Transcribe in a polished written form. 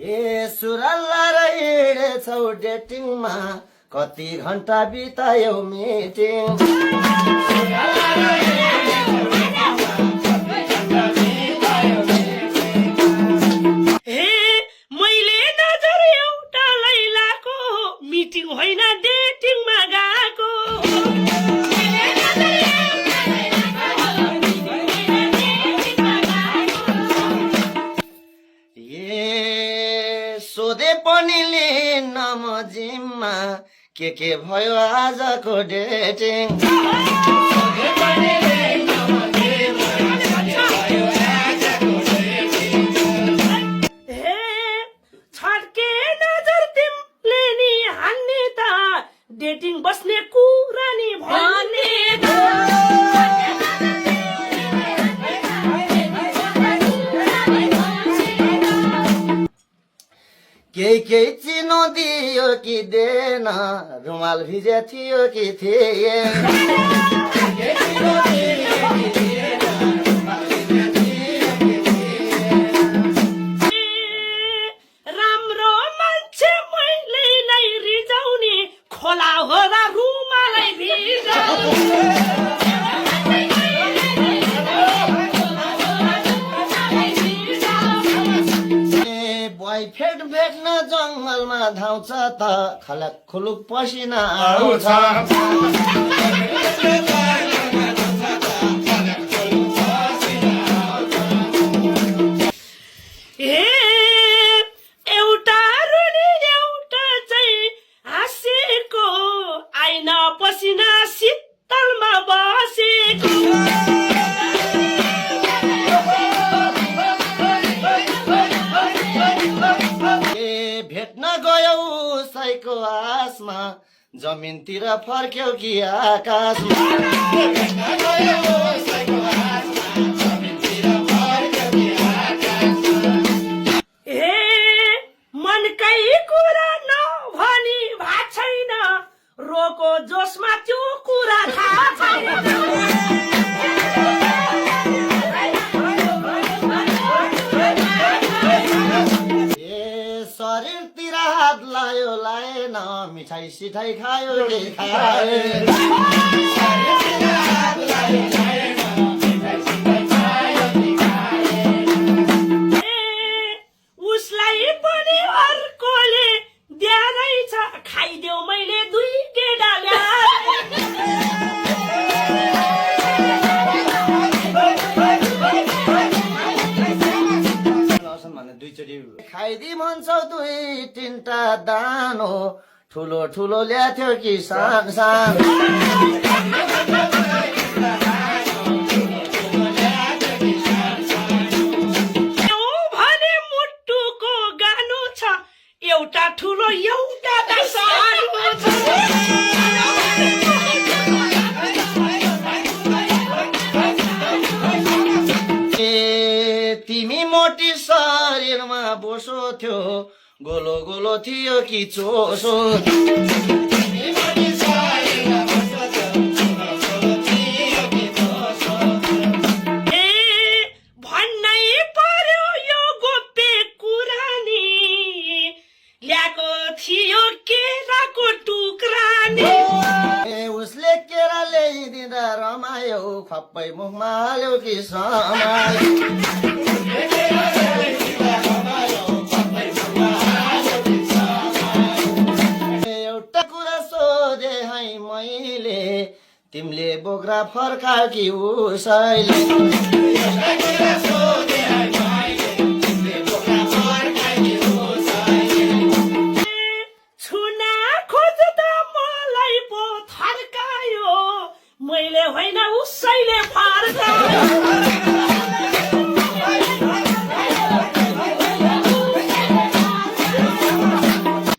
ए सुरल्ला र हिँडेछौ डेटिङमा कति घण्टा बितायौ मिटिङ हे मैले नजर एउटा लैलाको मिटिङ होइन डेटिङमा गएको ए सोधे पनि लिन्न म जिममा के भयो आजको डेटिङ हे छड्के नजर तिमीले नि हान्ने त डेटिङ बस्ने कुरा नि भन्ने केही चिनो दियो कि दिएन रुमाल भिजे थियो कि थिएन राम्रो मान्छे मैले नै रिजाउने खोला हो र रुमालै भिजाउने बॉयफ्रेन्ड भेट्न जङ्गलमा धाउँछ त खलक खुलुक पसिना आउँछ ए एउटा रुनी एउटा चाहिँ हाँसेको आइना पसिना शीतलमा बसेको भेट्न गयौ उसैको आसमा जमिनतिर फर्क्यौ कि आकाशमा ए मनकै कुरा नभनी भएको छैन रोको जोसमा त्यो कुरा थाहा छैन शरीरतिर हात लायो लाएन मिठाई सिठाई खायो कि खाएन उसलाई पनि अर्कोले दिएरैछ खाइदेऊ मैले दुई केटा खाइदी भन्छौ दुई तिनटा दानो ठुलो ठुलो ल्याथ्यो कि सान सान भने मुटुको गानो छ एउटा ठुलो एउटा त सानो तिमी मोटी शरीरमा बोसो थियो गोलो गोलो थियो कि चोसो भन्नै पर्यो यो गोप्य कुरा नि ल्याएको थियो केराको टुक्रा नि उसले केरा ल्याइदिँदा रमायो खप्पै मुखमा हाल्यो कि समायो एउटा कुरा सोधे है मैले तिमीले बोक्रा फर्कायो कि उसैले छुना खोज्दा मलाई पो थर्कायो मैले होइन उसैले फर्कायो